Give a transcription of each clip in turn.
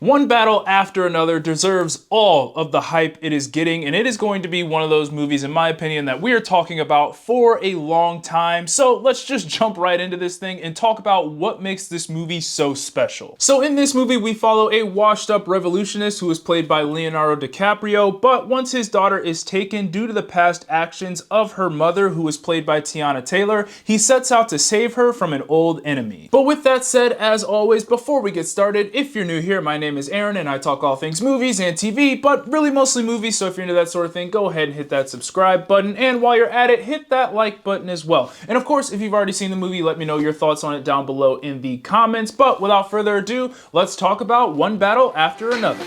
One battle after another deserves all of the hype it is getting, and it is going to be one of those movies, in my opinion, that we are talking about for a long time. So let's just jump right into this thing and talk about what makes this movie so special. So in this movie, we follow a washed up revolutionist who is played by Leonardo DiCaprio, but once his daughter is taken due to the past actions of her mother, who is played by Teyana Taylor, he sets out to save her from an old enemy. But with that said, as always, before we get started, if you're new here, my name is Aaron and I talk all things movies and TV, but really mostly movies, so if you're into that sort of thing, go ahead and hit that subscribe button, and while you're at it, hit that like button as well. And of course, if you've already seen the movie, let me know your thoughts on it down below in the comments, but without further ado, let's talk about one battle after another.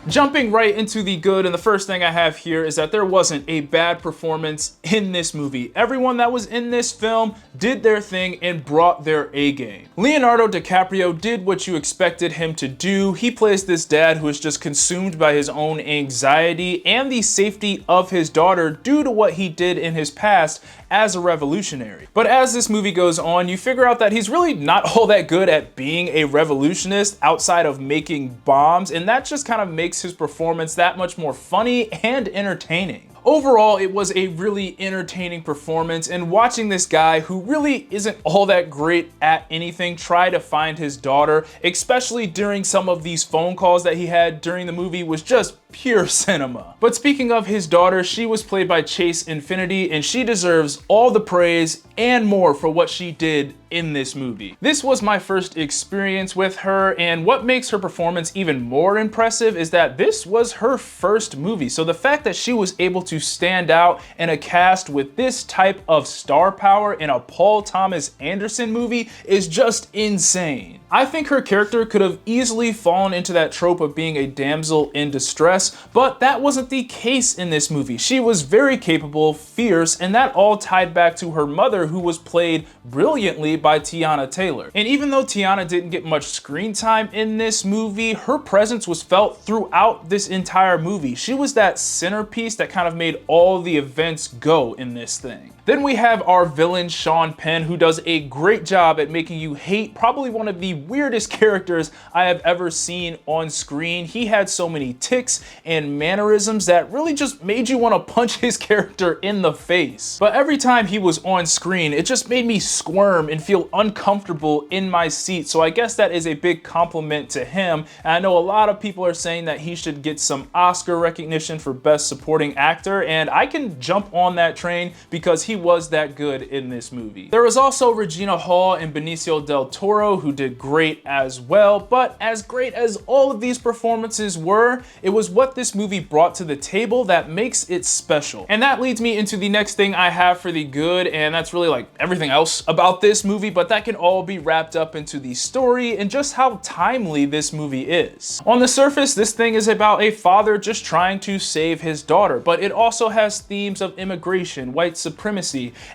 Jumping right into the good, and the first thing I have here is that there wasn't a bad performance in this movie. Everyone that was in this film did their thing and brought their A game. Leonardo DiCaprio did what you expected him to do. He plays this dad who is just consumed by his own anxiety and the safety of his daughter due to what he did in his past as a revolutionary. But as this movie goes on, you figure out that he's really not all that good at being a revolutionist outside of making bombs, and that just kind of makes his performance that much more funny and entertaining. Overall, it was a really entertaining performance, and watching this guy who really isn't all that great at anything try to find his daughter, especially during some of these phone calls that he had during the movie, was just pure cinema. But speaking of his daughter, she was played by Chase Infinity, and she deserves all the praise and more for what she did in this movie. This was my first experience with her, and what makes her performance even more impressive is that this was her first movie. So the fact that she was able to stand out in a cast with this type of star power in a Paul Thomas Anderson movie is just insane. I think her character could have easily fallen into that trope of being a damsel in distress, but that wasn't the case in this movie. She was very capable, fierce, and that all tied back to her mother, who was played brilliantly by Teyana Taylor. And even though Teyana didn't get much screen time in this movie, her presence was felt throughout this entire movie. She was that centerpiece that kind of made all the events go in this thing. Then we have our villain, Sean Penn, who does a great job at making you hate probably one of the weirdest characters I have ever seen on screen. He had so many tics and mannerisms that really just made you want to punch his character in the face. But every time he was on screen, it just made me squirm and feel uncomfortable in my seat. So I guess that is a big compliment to him. And I know a lot of people are saying that he should get some Oscar recognition for Best Supporting Actor, and I can jump on that train because he was that good in this movie. There was also Regina and Benecio del Torro, who did great as well, but as great as all of these performances were, it was what this movie brought to the table that makes it special. And that leads me into the next thing I have for the good, and that's really like everything else about this movie, but that can all be wrapped up into the story and just how timely this movie is. On the surface, this thing is about a father just trying to save his daughter, but it also has themes of immigration, white supremacy,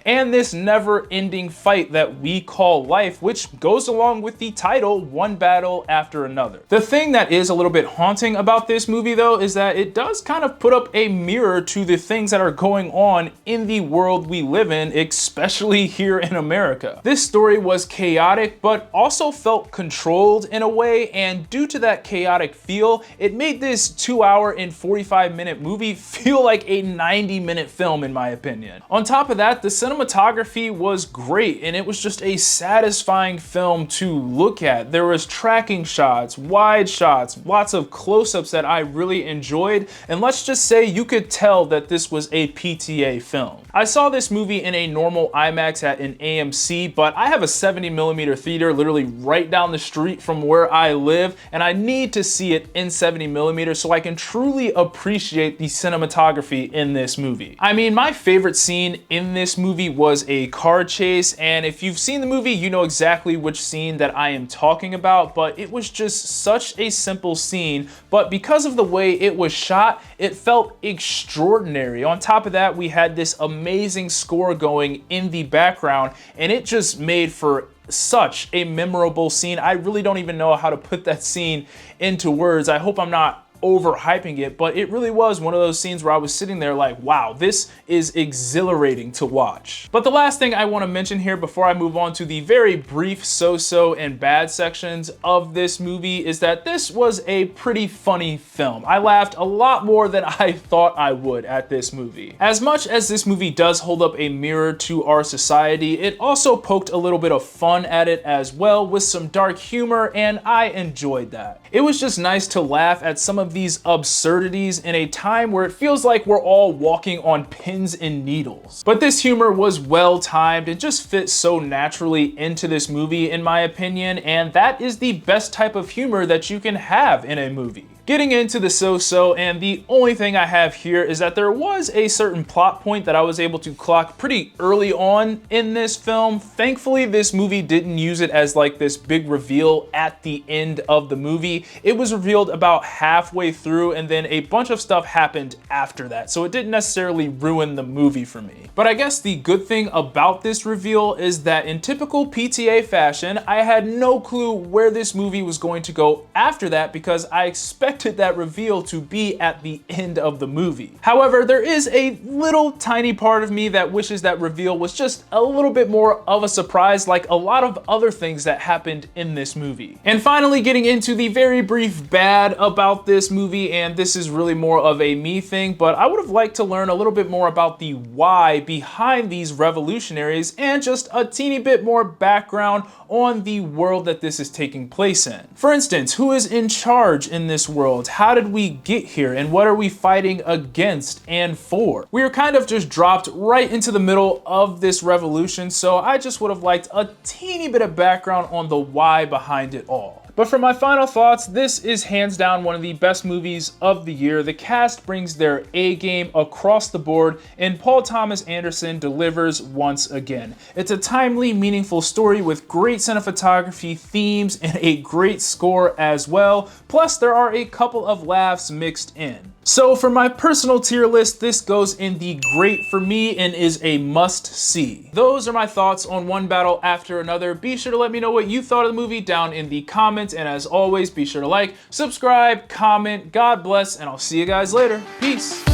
and this never-ending fight that we call life, which goes along with the title, One Battle After Another. The thing that is a little bit haunting about this movie, though, is that it does kind of put up a mirror to the things that are going on in the world we live in, especially here in America. This story was chaotic, but also felt controlled in a way, and due to that chaotic feel, it made this 2-hour and 45-minute movie feel like a 90-minute film, in my opinion. On top of that, the cinematography was great, and it was just a satisfying film to look at. There was tracking shots, wide shots, lots of close-ups that I really enjoyed, and let's just say you could tell that this was a PTA film. I saw this movie in a normal IMAX at an AMC, but I have a 70mm theater literally right down the street from where I live, and I need to see it in 70mm so I can truly appreciate the cinematography in this movie. I mean, my favorite scene in this movie was a car chase, and if you've seen the movie, you know exactly which scene that I am talking about, but it was just such a simple scene, but because of the way it was shot, it felt extraordinary. On top of that, we had this amazing score going in the background, and it just made for such a memorable scene. I really don't even know how to put that scene into words. I hope I'm not overhyping it, but it really was one of those scenes where I was sitting there like, wow, this is exhilarating to watch. But the last thing I want to mention here before I move on to the very brief so-so and bad sections of this movie is that this was a pretty funny film. I laughed a lot more than I thought I would at this movie. As much as this movie does hold up a mirror to our society, it also poked a little bit of fun at it as well with some dark humor, and I enjoyed that. It was just nice to laugh at some of these absurdities in a time where it feels like we're all walking on pins and needles. But this humor was well timed and just fit so naturally into this movie in my opinion, and that is the best type of humor that you can have in a movie. Getting into the so-so, and the only thing I have here is that there was a certain plot point that I was able to clock pretty early on in this film. Thankfully, this movie didn't use it as like this big reveal at the end of the movie. It was revealed about halfway through, and then a bunch of stuff happened after that, so it didn't necessarily ruin the movie for me. But I guess the good thing about this reveal is that in typical PTA fashion, I had no clue where this movie was going to go after that because I expected that reveal to be at the end of the movie. However, there is a little tiny part of me that wishes that reveal was just a little bit more of a surprise, like a lot of other things that happened in this movie. And finally, getting into the very brief bad about this movie, and this is really more of a me thing, but I would have liked to learn a little bit more about the why behind these revolutionaries and just a teeny bit more background on the world that this is taking place in. For instance, who is in charge in this world? How did we get here, and what are we fighting against and for? We are kind of just dropped right into the middle of this revolution, so I just would have liked a teeny bit of background on the why behind it all. But for my final thoughts, this is hands down one of the best movies of the year. The cast brings their A game across the board, and Paul Thomas Anderson delivers once again. It's a timely, meaningful story with great cinematography, themes, and a great score as well. Plus, there are a couple of laughs mixed in. So for my personal tier list, this goes in the great for me and is a must see. Those are my thoughts on one battle after another. Be sure to let me know what you thought of the movie down in the comments. And as always, be sure to like, subscribe, comment. God bless, and I'll see you guys later. Peace.